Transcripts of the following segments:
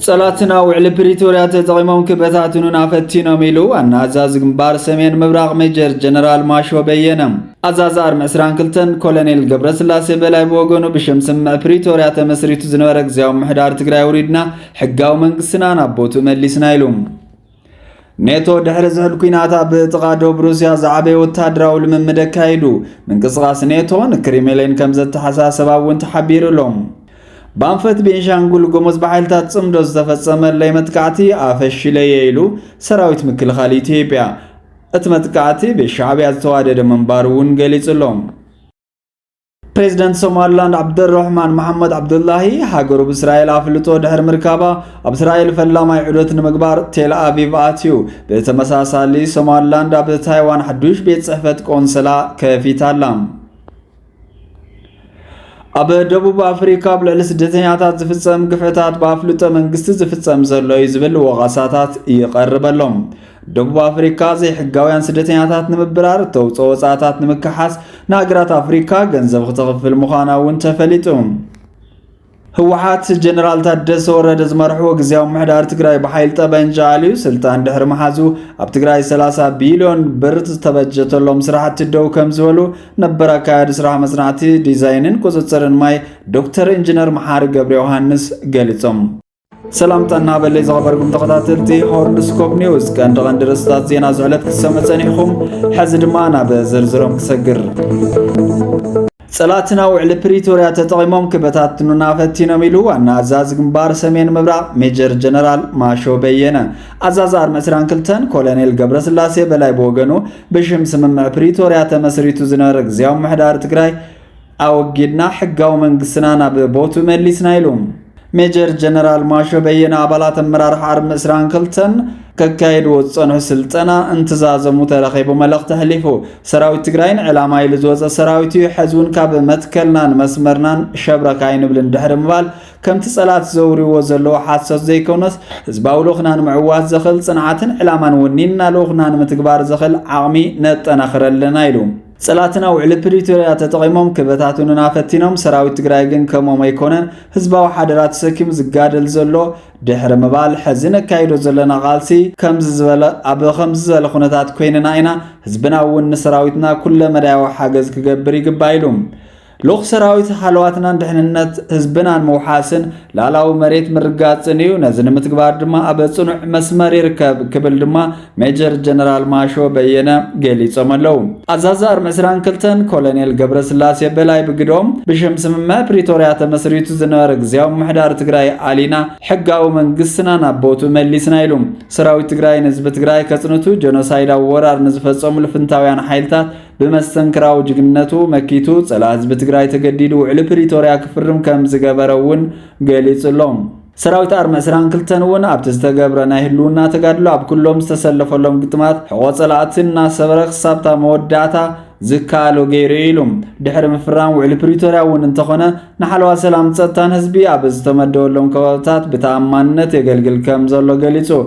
صلاتنا وعلى بريتوريا تقيمون كبتاتنا نافتينا ميلو أن أزاز جنبار سمين مبراغ ميجر جنرال ماشو بينام أزازار مسران كلتن كولونيل قبرس اللاسي بلاي بوغونو بشمس مع بريتوريا تمسريتو زنورك زيوم محدار تقراي وريدنا حقاو منقسنا نابوتو مليسنا يلوم نيتو دحر زهل كويناتا بتقادو بروسيا زعبي وتادراو لممدك كايدو من قصغاس نيتو نكريميلين كمزت حساسبا وانت حبير لهم بانفت بينشانغول غومز بحالتات صمدو زتفصمل لي متقعتي افش لييلو سراويت مكل خالي اثيوبيا اتمتقعتي بالشعبيه توادد منبارون غليصلوم بريزيدنت سوماليلاند عبد الرحمن محمد عبد الله هاغرو باسرائيل افلطو دحر مركابا اباسرائيل فلاماي عدوت نمغبار تيل ابيب اتيو بتمساسالي سوماليلاند اب تايوان حدوش بيت صحفت قنصلا كفيتالام أب دبوب أفريقيا بلعل سدتنياتات زفتصم قفعتات بافلوطة منقست زفتصم زلو يزبل وغاساتات يقرب لهم دبوب أفريقيا زي حقاويان سدتنياتات نمبرار توصو وصاتات نمكحاس ناقرات أفريقيا غنزب خطغف المخانا وانتفلتهم هوحات جنرال تادس ورد زمرحو غزياو محدار تقراي بحيل طبنجاليو سلطان دحر محازو اب تقراي 30 بليون بر تبجتلهم سراحت تدو كم زولو نبر اكاد سراح مصنعتي ديزاينن قصصرن ماي دكتور انجينير محار غبر يوحنس غلصم سلامتنا بلي زغبركم تقاتلتي هورنسكوب نيوز كان درستات زينا زعلت كسمصنيخم حزد مانا بزرزرم كسغر صلاتنا وعلى بريتوريا تقيمون كبتاتنا نافتينا ميلو أن أزاز جنبار سمين مبرع ميجر جنرال ماشو بينا أزازار مسران كلتن كولونيل قبرس اللاسي بلاي بوغنو بشمس من بريتوريا تمسريتو زنارك زيوم محدار تقراي أو جدنا حقاو من قسنانا ببوتو مليسنا يلوم ميجر جنرال ماشو بينا عبالات مرار حرب مسران كلتن كايد وصنه سلطنا انتزازمو ترخيبو ملق تحليفو سراويت تግራይን ዕላማይ ልዝወፀ ሰራዊት ሕዙን ካብ መትከልናን መስመርናን ሸብረካይን ብልን ድሕር ምባል ከምቲ ጸላት ዘውሪዎ ዘሎ ሓሰስ ዘይኮነስ ህዝባው ሎኽናን ምዕዋት ዘኽል ጽንዓትን ዕላማን ወኒና ሎኽናን ምትግባር ዘኽል ዓቕሚ ነጠናኽረልና ኢሉ صلاتنا وعلى بريتوريا تقيمون كبتاتنا نافتينهم سراويت تግራይ ግን ከመሞ ይኮነን ህዝባው ሓደራት ሰኪም ዝጋደል ዘሎ ድሕር ምባል ሕዝነ ካይዶ ዘለና ቃልሲ ከምዝ ዝበለ ኣብ ከምዝ ዝበለ ኩነታት ኮይንና ኢና ህዝብና ውን ሰራዊትና ኩለ መዳያው ሓገዝ ክገብር ይግባይሉም لوخ سراويت حلواتنا دحننت ህዝብና መውሓስን ላላው መሬት ምርጋጽን እዩ ነዝን ምትግባር ድማ አበጽኑ መስመር ይርከብ ክብል ድማ ሜጀር ጀነራል ማሾ በየነ ገሊጾመለው አዛዛር መስራን ክልተን ኮሎኔል ገብረስላሴ በላይ ብግዶም ብሽምስምማ ፕሪቶሪያ ተመስሪቱ ዝነበረ ግዚያው ምሕዳር ትግራይ አሊና ሕጋው መንግስትና ናቦቱ መሊስና ኢሉም ሰራዊት ትግራይ ህዝብ ትግራይ ከጽንቱ ጄኖሳይድ ወራር ንዝፈጸሙ ልፍንታውያን ኃይልታት بمستنكراو جግነቱ መኪቱ ጸላ ህዝብ ትግራይ ተገዲዱ ዕል ፕሪቶሪያ ክፍርም ከም ዝገበረውን ገሊጽሎም ሰራዊት አርማ ስራን ክልተንውን አብት ዝተገብረና ህሉና ተጋድሎ አብ ኩሎም ዝተሰለፈሎም ግጥማት ሕቆጸላትና ሰበረኽ ሳብታ መወዳታ ዝካሎ ገይሬሎም ድሕር ምፍራን ውዕል ፕሪቶሪያ ውን እንተኾነ ንሓለዋ ሰላም ጸጥታን ህዝቢ አብ ዝተመደወሎም ከባቢታት በተአማንነት የገልግል ከም ዘሎ ገሊጹ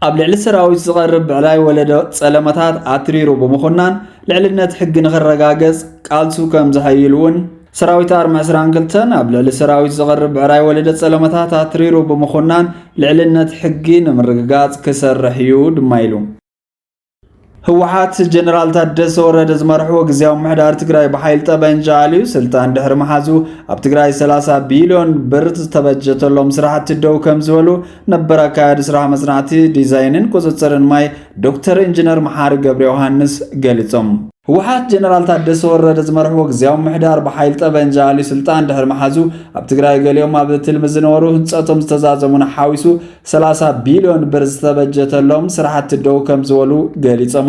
አብ ልዕሊ ሰራዊት ዝቀርብ ብዕላይ ወለደ ጸለመታት አትሪሩ በመኾናን ልዕልነት ሕግ ንኽረጋገጽ ቃልሱ ከም ዝሐይልውን ሰራዊት አርማ ስራን ክልተን አብ ልዕሊ ሰራዊት ዝቀርብ ብዕላይ ወለደ ጸለመታት አትሪሩ በመኾናን ልዕልነት ሕግ ንምርግጋጽ ክሰርሕ እዩ ድማ ኢሉ هوحات جنرال تادس ورد زمرحو غزياو محدار تግራይ بحيل طبنجاليو سلطان دحر محازو اب تግራይ 30 بليون بر تبجتلهم سراحت دو كم زولو نبر اكاد سراح مصنعتي ديزاينن قصصرن ماي دكتور انجينير محار غبر يوحنس غلصم هوحات جنرال تادس ورد زمرحو غزياو محدار بحيل طبنجالي سلطان دحر محازو اب تግራይ ገሊዮም ኣብ ትልምዝነወሩ ህንጸቶም ዝተዛዘሙን ሓዊሱ 30 بليون بر تبجتلهم سراحت دو كم زولو غلصم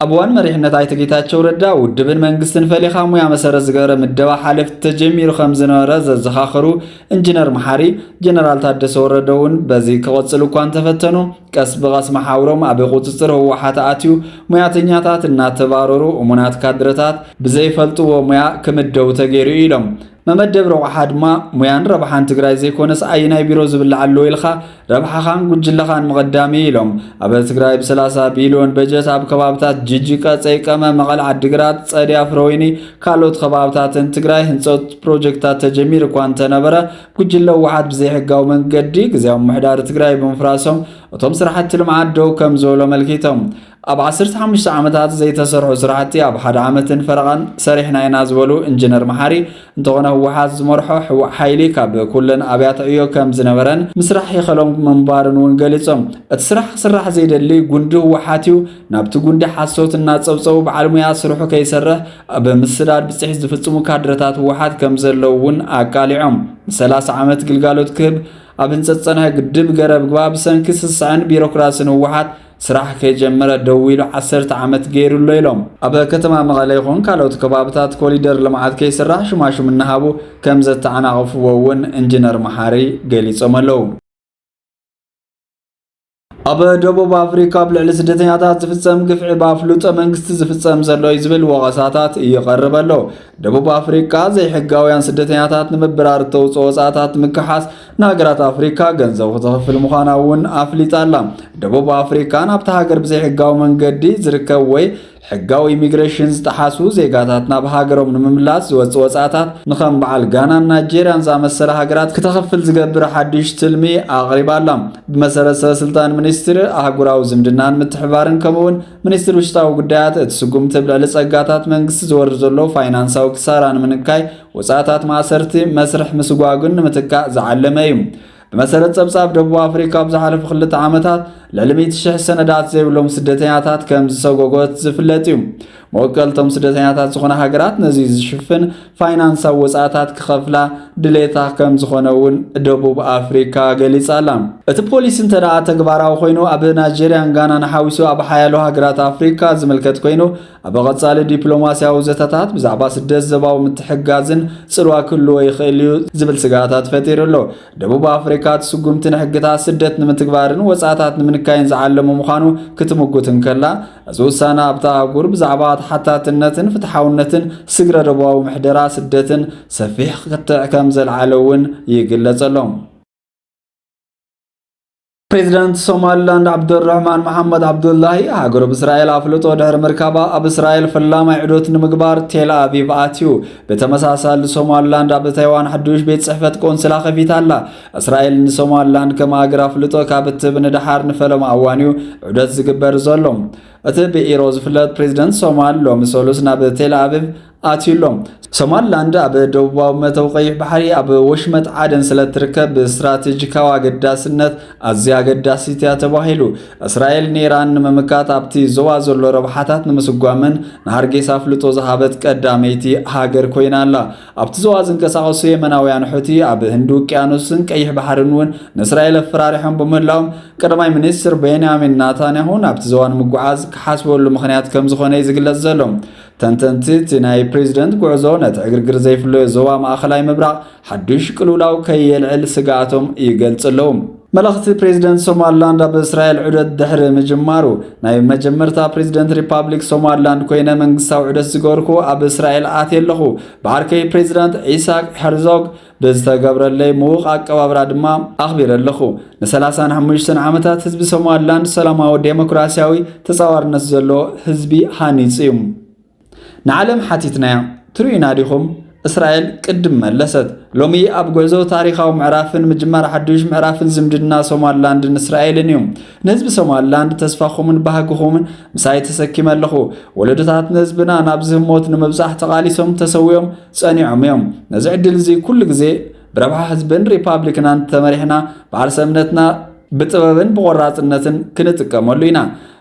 أبوان مريحنا تايتقيتاتشو ردا ودبن منقستن فليخا مويا مسارة زغارة مدوا حالف تجمير خمزنا رازا زخاخرو انجينر محاري جنرال تادسو ردون بازي كواتسلو كوان تفتنو كاس بغاس محاورو ما بغوتصر هو حاتا آتيو مويا تنياتات النات تبارورو ومنات كادرتات بزي فلتو ومويا كمدو تغيرو إيلم መመደብ ረብሓ ድማ ሙያን ረብሓን ትግራይ ዘይኮነስ ኣይናይ ቢሮ ዝብላዕ ኣሎ ኢልኻ ረብሓኻን ጉጅለኻን መቐዳሚ ኢሎም ኣብ ትግራይ ብ30 ቢልዮን በጀት ኣብ ከባብታት ጅጅጋ ፀይቀመ መቐለ ዓዲግራት ጸዲያ ፍረወይኒ ካልኦት ከባብታትን ትግራይ ህንፀት ፕሮጀክታት ተጀሚር እኳ እንተነበረ ጉጅለ ወሓት ብዘይ ሕጋዊ መንገዲ ግዜያዊ ምሕዳር ትግራይ ብምፍራሶም እቶም ስራሕቲ ልምዓት ደው ከም ዝበሎ መልኪቶም ኣብ 15 ዓመታት ዘይተሰርሑ ስራሕቲ ኣብ ሓደ ዓመትን ፈረቓን ሰሪሕና ኢና ዝበሉ ኢንጂነር መሓሪ እንተኾነ ህወሓት ዝመርሖ ሓይሊ ካብ ኩለን ኣብያተ ዕዮ ከም ዝነበረን ምስራሕ ይኸሎም መንባርን እውን ገሊፆም እቲ ስራሕ ክስራሕ ዘይደሊ ጉንዲ ህወሓት እዩ ናብቲ ጉንዲ ሓሶት እናፀብፀቡ በዓል ሞያ ስርሑ ከይሰርሕ ኣብ ምስዳድ ብፅሕ ዝፍፅሙ ካድረታት ህወሓት ከም ዘለው እውን ኣቃሊዖም 30 ዓመት ግልጋሎት ክህብ ኣብ ህንፀት ፀንሐ ግድብ ገረብ ግባብ ሰንኪ ስስዕን ቢሮክራስን ህወሓት ስራሕ ከጀመረ ደው ኢሉ 10 ዓመት ገይሩሎ ኢሎም ኣብ ከተማ መቐለ ይኹን ካልኦት ከባብታት ኮሪደር ልምዓት ከይስራሕ ሽማሽም እናሃቡ ከም ዘተዓናቐፍዎ እውን ኢንጂነር መሓሪ ገሊፆም ኣለው ኣብ ደቡብ ኣፍሪካ ብልዕሊ ስደተኛታት ዝፍጸም ግፍዒ ብኣፍሉጦ መንግስቲ ዝፍጸም ዘሎ ዝብል ወቐሳታት ይቐርብ ኣሎ ደቡብ ኣፍሪካ ዘይሕጋውያን ስደተኛታት ንምብራር ተውፅኦ ወፃታት ምክሓስ ንሃገራት ኣፍሪካ ገንዘብ ክትኽፍል ምዃና እውን ኣፍሊጣ ኣላ ደቡብ ኣፍሪካ ናብቲ ሃገር ብዘይሕጋዊ መንገዲ ዝርከብ ወይ ሕጋዊ ኢሚግሬሽን ዝጠሓሱ ዜጋታት ናብ ሃገሮም ንምምላስ ዝወፅኡ ወፃታት ንኸም በዓል ጋናን ናይጀርያን ዝኣመሰለ ሃገራት ክትኸፍል ዝገብር ሓድሽ ትልሚ ኣቕሪባ ኣላ ብመሰረት ሰበስልጣን ሚኒስትሪ ኣህጉራዊ ዝምድናን ምትሕባርን ከምኡውን ሚኒስትሪ ውሽጣዊ ጉዳያት እቲ ስጉምቲ ብልዕሊ ፀጋታት መንግስቲ ዝወርድ ዘሎ ፋይናንሳዊ ክሳራ ንምንካይ ወፃታት ማእሰርቲ መስርሕ ምስጓጉን ንምትካእ ዝዓለመ እዩ بمسألة صبصاب دبو أفريقيا بزحلف خلت عامتات للميت شح سندات زيبلهم سدتياتات كم زسوغوغوت زفلتيهم موكلتهم سدتياتات زخونه هاجرات نزيز شفن فاينانس وساعات كخفلا دليتا كم زخونهون دبو أفريقيا جليس علام البوليس انتدعى تجبارا وخينو أبو نيجيريا غانا نحاوسو أبو حيالو هاجرات أفريقيا زملكت كوينو أبو غتصالي دبلوماسيا وزتاتات بزعباس الدز زباو متحقازن سروا كله يخيليو زبل سقاتات فتيرلو دبو أفريقيا تسقمت نحقتها سدت نمتكبارن وساعات نمنكاين زعلمو مخانو كتموغوتن كلا أزوسانا أبتا أقور بزعبات حتى تنتن فتحاونتن سقر ربواو محدرا سدتن سفيح قطع كامزل علوون يقلتلهم بريزيدنت سوماليلاند عبد الرحمن محمد عبد الله هاجر بإسرائيل أفلطو دهر مركبة أب إسرائيل فلما عدوت نمقبار تيل أبيب آتيو بتمساسل سوماليلاند أب تايوان حدوش بيت صحفة كونسلا خفيت الله إسرائيل سوماليلاند كما هاجر أفلطو كابت بن دحار نفلم أوانيو عدوت زقبر زولهم أتى بإيروز فلات بريزيدنت سومال لو مسولوس ناب تيل أبيب آتيلهم سوماليلاند أب دوباو متوقيح بحري أب وشمت عدن سلتركب باستراتيجيكا وقداسنت أزيا قداسيتيا تباهيلو إسرائيل نيران ممكات أبتي زوازر لربحاتات نمسقوامن نهارجيس أفلطو زهابت قداميتي هاجر كوينان لا أبتي زوازن كساقسي مناويان حوتي أب هندو كيانوسن كيح بحرنون نإسرائيل فراريحن بملاهم قدماي منستر بنيامين نتنياهو أبتي زوان مقعاز كحسبوا لمخنيات كم زخوني زقلت زلهم تنتنتي ناي بريزيدنت قعزو نتعقرقر زيفلو زوا ماخلاي مبراق حدوش قلولاو كي يلعل سقاتهم يقلتلهم ملخت بريزيدنت سوماليلاند بإسرائيل عدد دحر مجمارو ناي مجمرتا بريزيدنت ريبابليك سوماليلاند كوينه منغستاو عدد زغوركو اب إسرائيل آتيلخو باركي بريزيدنت إيساك هرزوغ بزتقبرلي موق أقبابرا دما أخبرلخو نسلاسان حموشتن عامتات حزب سوماليلاند سلاماو ديمقراسياوي تصاورنس زلو حزبي هانيصيوم نعلم حتيتنا تروينا ديكم إسرائيل قدم ملست لومي أب غزو تاريخاو معرافن مجمار حدوش معرافن زمدنا سوماليلاند إسرائيل نيوم نزب سوماليلاند تسفاخومن بهاقوخومن مساي تسكيم اللخو ولدتات نزبنا نابزهم موت نمبزاح تقاليسهم تسويهم صانعهم يوم نزعدل زي كل غزي بربح حزبن ريبابليكان تمريحنا بعرسمنتنا بتبابن بغراتنتن كنتقملو ኢና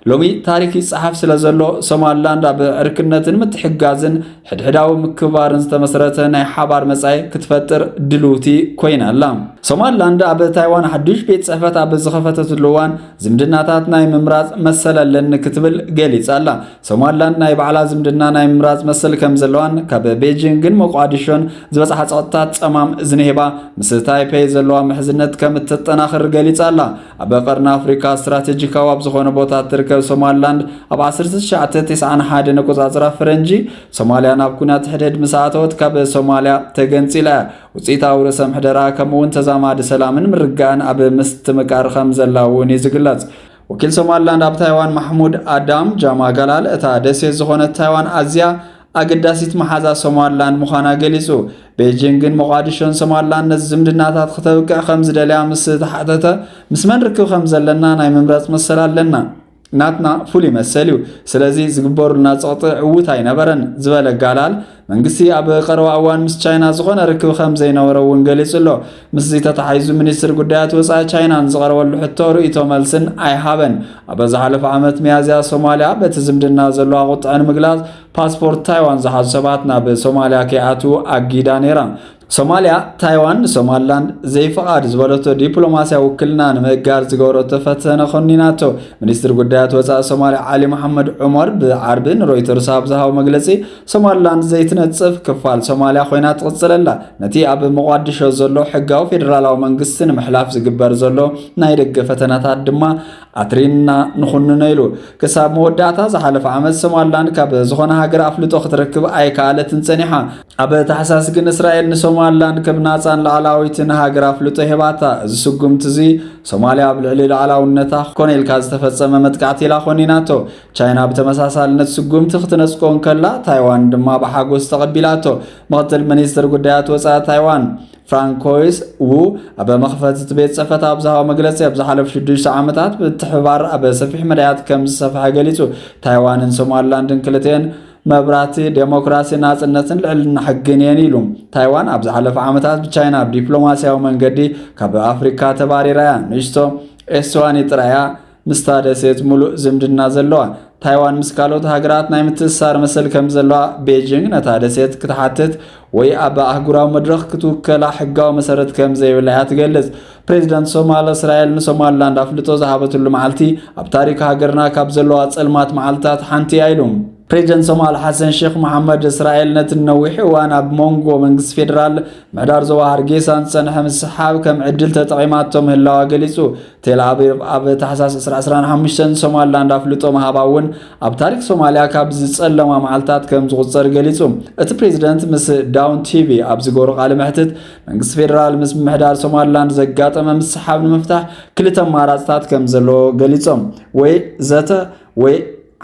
ሎሚ ታሪክ ይጻሐፍ ስለዘሎ ሶማሊላንድ ኣብ ዕርክነትን ምትሕጋዝን ሕድሕዳዊ ምክባርን ዝተመስረተ ናይ ሓባር መጻኢ ክትፈጥር ድሉቲ ኮይና ኣላ ሶማሊላንድ ኣብ ታይዋን ሓድሽ ቤት ጽሕፈት ኣብ ዝኸፈተትሉ እዋን ዝምድናታት ናይ ምምራጽ መሰለለን ክትብል ገሊጻ ኣላ ሶማሊላንድ ናይ ባዕላ ዝምድና ናይ ምምራጽ መሰል ከም ዘለዋን ካብ ቤጂንግን ሞቃዲሾን ዝበፅሓ ጸጥታት ጸማም ዝንሄባ ምስ ታይፔይ ዘለዋ ምሕዝነት ከም እትጠናኽር ገሊጻ ኣላ ኣብ ቀርኒ ኣፍሪካ ስትራቴጂካዊ ኣብ ዝኾነ ቦታ ትርከብ ትርከብ ሶማሊላንድ ኣብ 1991 ነቆፃፅራ ፈረንጂ ሶማልያ ናብ ኩናት ሕድሕድ ምስኣተወት ካብ ሶማልያ ተገንፂላ ውፅኢታዊ ርእሰ ምሕደራ ከምኡውን ተዛማዲ ሰላምን ምርጋእን ኣብ ምስትምቃር ከም ዘላ እውን እዩ ዝግለጽ። ወኪል ሶማሊላንድ ኣብ ታይዋን ማሕሙድ ኣዳም ጃማ ጋላል እታ ደሴት ዝኾነት ታይዋን ኣዝያ ኣገዳሲት መሓዛ ሶማሊላንድ ምዃና ገሊጹ። ቤጂንግን ሞቃዲሾን ሶማሊላንድ ነዚ ዝምድናታት ክተብቅዕ ከም ዝደልያ ምስ ተሓተተ ምስ መን ርክብ ከም ዘለና ናይ ምምራፅ መሰል ኣለና ናትና ፍሉይ መሰል እዩ ስለዚ ዝግበሩልና ፀቕጢ ዕውት ኣይነበረን ዝበለ ጋላል መንግስቲ ኣብ ቀረባ እዋን ምስ ቻይና ዝኾነ ርክብ ከም ዘይነበረ እውን ገሊጹ ኣሎ። ምስ ተተሓሒዙ ሚኒስትር ጉዳያት ወፃኢ ቻይናን ዝቐረበሉ ሕቶ ርእይቶ መልስን ኣይሃበን። ኣብ ዝሓለፈ ዓመት ሚያዝያ ሶማልያ በቲ ዝምድና ዘለዋ ቁጥዐ ንምግላጽ ፓስፖርት ታይዋን ዝሓዙ ሰባት ናብ ሶማልያ ከይኣትዉ ኣጊዳ ነይራ። ሶማልያ ታይዋን ሶማሊላንድ ዘይፈቃድ ዝበለቶ ዲፕሎማስያዊ ውክልና ንምእጋር ዝገበረቶ ፈተነ ኮኒናቶ። ሚኒስትር ጉዳያት ወፃኢ ሶማልያ ዓሊ መሐመድ ዑመር ብዓርቢ ንሮይተርስ ኣብ ዝሃቦ መግለጺ ሶማሊላንድ ዘይትነጽፍ ክፋል ሶማልያ ኮይና ትቕጽለላ ነቲ ኣብ ሞቃዲሾ ዘሎ ሕጋዊ ፌደራላዊ መንግስቲ ንምሕላፍ ዝግበር ዘሎ ናይ ደገ ፈተነታት ድማ ኣትሪና ንኹንነ ኢሉ ክሳብ መወዳእታ ዝሓለፈ ዓመት ሶማሊላንድ ካብ ዝኾነ ሃገር ኣፍልጦ ክትረክብ ኣይከኣለትን ጸኒሓ። ኣብ ታሕሳስ ግን እስራኤል ንሶማሊላንድ ከም ናፃን ላዕላዊትን ሃገር ኣፍልጦ ሄባታ እዚ ስጉምቲ እዚ ሶማልያ ብልዕሊ ላዕላውነታ ኮነ ኢልካ ዝተፈጸመ መጥቃዕቲ ኢላ ኮኒናቶ። ቻይና ብተመሳሳልነት ስጉምቲ ክትነጽቆን ከላ ታይዋን ድማ ብሓጎስ ተቐቢላቶ። ምክትል ሚኒስትር ጉዳያት ወፃኢ ታይዋን ፍራንኮይስ ዉ ኣብ መኽፈቲ ቤት ጽሕፈት ኣብ ዝሃቦ መግለጺ ኣብ ዝሓለፉ 6 ዓመታት ብትሕባር ኣብ ሰፊሕ መዳያት ከም ዝሰፍሐ ገሊጹ። ታይዋንን ሶማሊላንድን ክልተን መብራህቲ ዴሞክራሲ ናጽነትን ልዕልና ሕግን እየን ኢሉ። ታይዋን ኣብ ዝሓለፈ ዓመታት ብቻይና ብዲፕሎማስያዊ መንገዲ ካብ ኣፍሪካ ተባሪራ እያ ንእሽቶ ኤስዋኒ ጥራያ ምስታ ደሴት ሙሉእ ዝምድና ዘለዋ። ታይዋን ምስ ካልኦት ሃገራት ናይ ምትእስሳር መሰል ከም ዘለዋ ቤጂንግ ነታ ደሴት ክትሓትት ወይ ኣብ ኣህጉራዊ መድረኽ ክትውከላ ሕጋዊ መሰረት ከም ዘይብላ እያ ትገልጽ። ፕሬዚደንት ሶማሊ እስራኤል ንሶማሊላንድ ኣፍልጦ ዝሃበትሉ መዓልቲ ኣብ ታሪክ ሃገርና ካብ ዘለዋ ጸልማት መዓልትታት ሓንቲ እያ ኢሉ። ፕሬዚደንት ሶማሊ ሓሰን ሼክ መሐመድ እስራኤል ነቲ ነዊሕ እዋን ኣብ መንጎ መንግስቲ ፌደራል ምሕዳር ዞባ ሃርጌሳን ዝጸንሐ ምስሓብ ከም ዕድል ተጠቒማቶ ምህላዋ ገሊጹ። ቴል ኣቪቭ ኣብ ታሕሳስ 2025 ሶማሊላንድ ኣፍልጦ ምሃባ እውን ኣብ ታሪክ ሶማልያ ካብ ዝጸለማ መዓልትታት ከም ዝቑጸር ገሊጹ። እቲ ፕሬዚደንት ምስ ዳውን ቲቪ ኣብ ዝገበሮ ቃለ መሕትት መንግስቲ ፌደራል ምስ ምሕዳር ሶማሊላንድ ዘጋጠመ ምስሓብ ንምፍታሕ ክልተ ኣማራጽታት ከም ዘለዎ ገሊጾም። ወይ ዘተ ወይ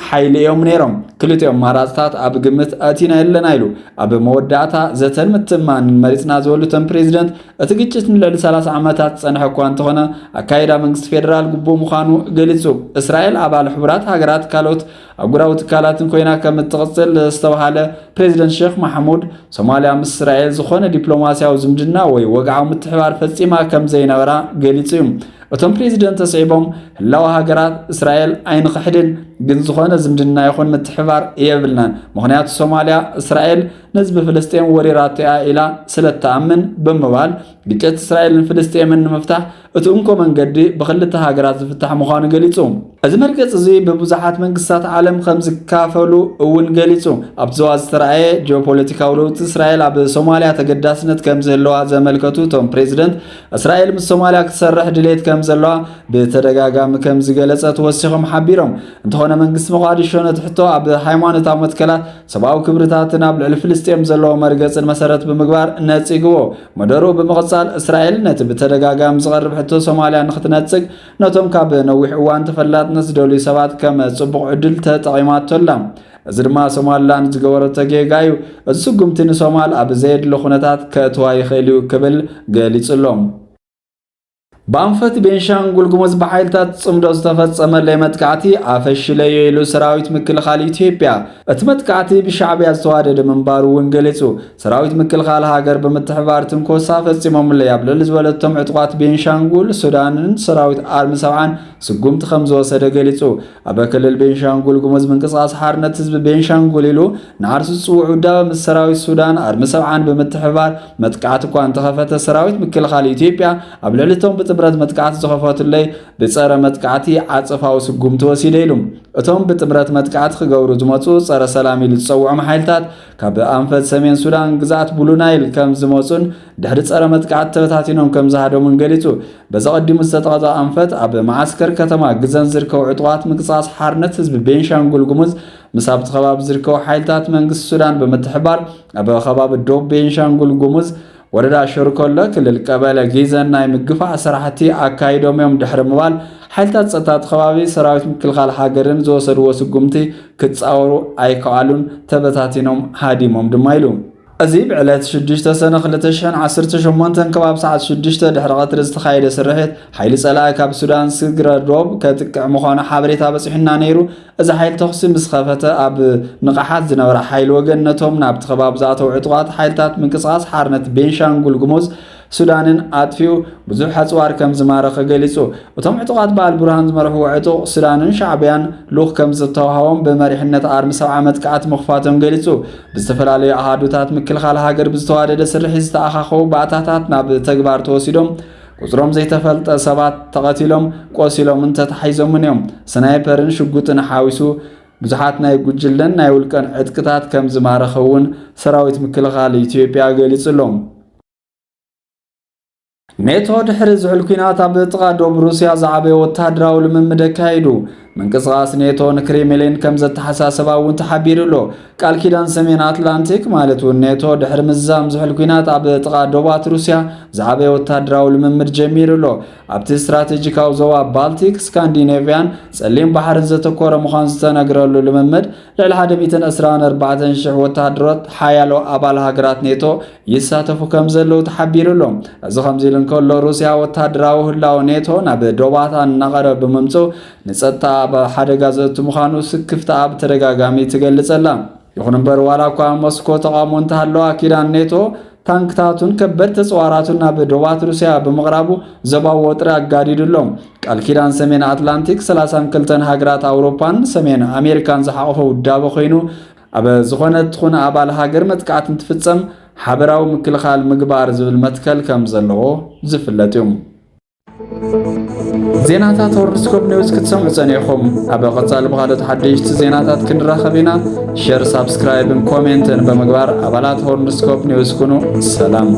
ሓይሊ እዮም ነይሮም። ክልቲኦም ኣማራጽታት ኣብ ግምት ኣቲና የለና ኢሉ። ኣብ መወዳእታ ዘተን ምትማን መሪጽና ዝበሉ እቶም ፕሬዚደንት እቲ ግጭት ንልዕሊ 30 ዓመታት ጸንሐ እኳ እንተኾነ ኣካይዳ መንግስቲ ፌደራል ግቡእ ምዃኑ ገሊጹ። እስራኤል ኣባል ሕቡራት ሃገራት ካልኦት ኣህጉራዊ ትካላትን ኮይና ከም እትቕጽል ዝተባሃለ ፕሬዚደንት ሼክ መሐሙድ ሶማልያ ምስ እስራኤል ዝኾነ ዲፕሎማስያዊ ዝምድና ወይ ወግዓዊ ምትሕባር ፈጺማ ከም ዘይነበራ ገሊጹ እዩ። እቶም ፕሬዚደንት ተስዒቦም ህላዊ ሃገራት እስራኤል ኣይንኽሕድን ግን ዝኾነ ዝምድና ይኹን ምትሕባር የብልናን ምክንያቱ ሶማልያ እስራኤል ነዝቢ ፍልስጤም ወሪራቶ እያ ኢላ ስለተኣምን ብምባል ግጭት እስራኤልን ፍልስጤምን ንምፍታሕ እቲ እንኮ መንገዲ ብክልተ ሃገራት ዝፍታሕ ምዃኑ ገሊጹ። እዚ መርገጽ እዚ ብብዙሓት መንግስታት ዓለም ከም ዝካፈሉ እውን ገሊጹ። ኣብ ዞባ ዝተረኣየ ጂኦፖለቲካዊ ለውጢ እስራኤል ኣብ ሶማልያ ተገዳስነት ከም ዘለዋ ዘመልከቱ እቶም ፕሬዚደንት እስራኤል ምስ ሶማልያ ክትሰርሕ ድሌት ከም ዘለዋ ብተደጋጋሚ ከም ዝገለጸ ተወሲኾም ሓቢሮም። እንተኾነ መንግስቲ ሞቃዲሾ ነቲ ሕቶ ኣብ ሃይማኖታዊ መትከላት ሰብኣዊ ክብርታትን ኣብ ልዕሊ ፍልስጤም ዘለዎ መርገጽን መሰረት ብምግባር ነጺግዎ። መደሩ ብምቕጻል እስራኤል ነቲ ብተደጋጋሚ ዝቐርብ ሕቶ ሶማልያ ንኽትነጽግ ነቶም ካብ ነዊሕ እዋን ተፈላጥነት ዝደልዩ ሰባት ከም ጽቡቕ ዕድል ተጠቒማቶላ። እዚ ድማ ሶማሊላንድ ዝገበረቶ ጌጋ እዩ። እዚ ስጉምቲ ንሶማል ኣብ ዘየድሊ ኩነታት ከእትዋ ይኽእል እዩ ክብል ገሊጹሎም። በአንፈት ቤንሻንጉል ጉሙዝ በኃይልታት ጽምዶ ዝተፈጸመለይ መጥቃዕቲ አፈሽለየ ኢሉ ሰራዊት ምክልኻል ኢትዮጵያ እቲ መጥቃዕቲ ብሻዕብያ ዝተዋደደ መንባሩ ወንገለጹ። ሰራዊት ምክልኻል ሃገር በመተሕባር ትንኮሳ ፈጺሞምለይ ኣብ ልዕሊ ዝበለቶም ዕጥቋት ቤንሻንጉል ሱዳንን ሰራዊት አርሚ 70 ስጉምቲ ከም ዝወሰደ ገሊጹ። ኣብ ክልል ቤንሻንጉል ጉሙዝ ምንቅስቃስ ሓርነት ህዝቢ ቤንሻንጉል ኢሉ ንዓርሱ ጽውዕ ውዳበ ምስ ሰራዊት ሱዳን አርሚ 70 በመተሕባር መጥቃዕቲ እኳ እንተኸፈተ ሰራዊት ምክልኻል ኢትዮጵያ ኣብ ልዕሊቶም ጥምረት መጥቃዕቲ ዝኸፈቱለይ ብጸረ መጥቃዕቲ ዓጽፋዊ ስጉም ተወሲደ ኢሉ እቶም ብጥምረት መጥቃዕቲ ክገብሩ ዝመጹ ጸረ ሰላም ኢሉ ዝጸውዑ ሓይልታት ካብ ኣንፈት ሰሜን ሱዳን ግዛት ብሉ ናይል ከም ዝመጹን ድሕሪ ጸረ መጥቃዕቲ ተበታቲኖም ከም ዝሃደሙን ገሊጹ በዘቐዲሙ ዝተጠቐጸ ኣንፈት ኣብ ማዓስከር ከተማ ግዘን ዝርከቡ ዕጡቓት ምንቅስቓስ ሓርነት ህዝቢ ቤንሻንጉል ጉሙዝ ምስ ኣብቲ ከባቢ ዝርከቡ ሓይልታት መንግስቲ ሱዳን ብምትሕባር ኣብ ከባቢ ዶብ ቤንሻንጉል ጉሙዝ ወረዳ ሸርኮለ ክልል ቀበለ ጊዘን ናይ ምግፋዕ ስራሕቲ ኣካይዶም እዮም ድሕሪ ምባል ሓይልታት ጸጥታ ከባቢ ሰራዊት ምክልኻል ሃገርን ዝወሰድዎ ስጉምቲ ክጻወሩ ኣይከኣሉን ተበታቲኖም ሃዲሞም ድማ ኢሉ እዚ ብዕለት 6 ሰነ 2018 ከባቢ ሰዓት 6 ድሕሪ ቀትሪ ዝተኻየደ ስርሒት ሓይሊ ጸላኢ ካብ ሱዳን ስግረ ዶብ ከጥቅዕ ምዃኑ ሓበሬታ በፂሑና ነይሩ እዚ ሓይሊ ተኽሲ ምስ ኸፈተ ኣብ ንቕሓት ዝነበረ ሓይሊ ወገን ነቶም ናብቲ ከባቢ ዝኣተው ዕጡቓት ሓይልታት ምንቅስቓስ ሓርነት ቤንሻንጉል ጉሙዝ ሱዳንን ኣጥፊኡ ብዙሕ ኣጽዋር ከም ዝማረኸ ገሊጹ እቶም ዕጡቓት በዓል ቡርሃን ዝመርሕዎ ዕጡቕ ሱዳንን ሻዕብያን ልኽ ከም ዝተዋሃቦም ብመሪሕነት ኣርሚ ሰብዓ መጥቃዕቲ ምኽፋቶም ገሊጹ ብዝተፈላለዩ ኣሃዱታት ምክልኻል ሃገር ብዝተዋደደ ስርሒት ዝተኣኻኸቡ ባእታታት ናብ ተግባር ተወሲዶም ቁፅሮም ዘይተፈልጠ ሰባት ተቐቲሎም ቆሲሎምን ተታሒዞምን እዮም ስናይፐርን ሽጉጥን ሓዊሱ ብዙሓት ናይ ጉጅለን ናይ ውልቀን ዕጥቅታት ከም ዝማረኸ እውን ሰራዊት ምክልኻል ኢትዮጵያ ገሊጹሎም ኔቶ ድሕሪ ዝሕል ኩናት ኣብ ጥቓ ዶብ ሩስያ ዝዓበየ ወታደራዊ ልምምድ ኣካይዱ ምንቅስቓስ ኔቶ ንክሬምሊን ከም ዘተሓሳሰባ እውን ተሓቢሩሎ ቃል ኪዳን ሰሜን ኣትላንቲክ ማለት እውን ኔቶ ድሕሪ ምዛም ዝሕል ኩናት ኣብ ጥቓ ዶባት ሩስያ ዝዓበየ ወታደራዊ ልምምድ ጀሚሩሎ ኣብቲ ስትራቴጂካዊ ዞባ ባልቲክ ስካንዲኔቪያን ጸሊም ባሕርን ዘተኮረ ምዃኑ ዝተነግረሉ ልምምድ ልዕሊ 124,000 ወታደራት ሓያሎ ኣባል ሃገራት ኔቶ ይሳተፉ ከም ዘለዉ ተሓቢሩሎ እዚ ከምዚ ኢሉ እንከሎ ሩስያ ወታደራዊ ህላው ኔቶ ናብ ዶባታ እናቐረበ ብምምጽኡ ንጸጥታ በሓደጋ ዘእቱ ምዃኑ ስክፍታ ኣብ ተደጋጋሚ ትገልጸላ ይኹን እምበር ዋላ እኳ ሞስኮ ተቃውሞ እንተሃለዋ ኪዳን ኔቶ ታንክታቱን ከበድቲ ጽዋራቱን ናብ ዶባት ሩስያ ብምቕራቡ ዘባዊ ወጥሪ ኣጋዲዱሎም ቃል ኪዳን ሰሜን ኣትላንቲክ 32 ሃገራት ኣውሮፓን ሰሜን ኣሜሪካን ዝሓቆፈ ውዳበ ኮይኑ ኣብ ዝኾነት ኹን ኣባል ሃገር መጥቃዕቲ እንትፍጸም ሓበራዊ ምክልኻል ምግባር ዝብል መትከል ከም ዘለዎ ዝፍለጥ እዩ ዜናታት ሆሮስኮፕ ኒውስ ክትሰምዑ ጸኒዕኹም ኣብ ቀጻሊ ብኻልኦት ሓደሽቲ ዜናታት ክንራኸብ ኢና ሼር ሳብስክራይብን ኮሜንትን ብምግባር ኣባላት ሆሮስኮፕ ኒውስ ኩኑ ሰላም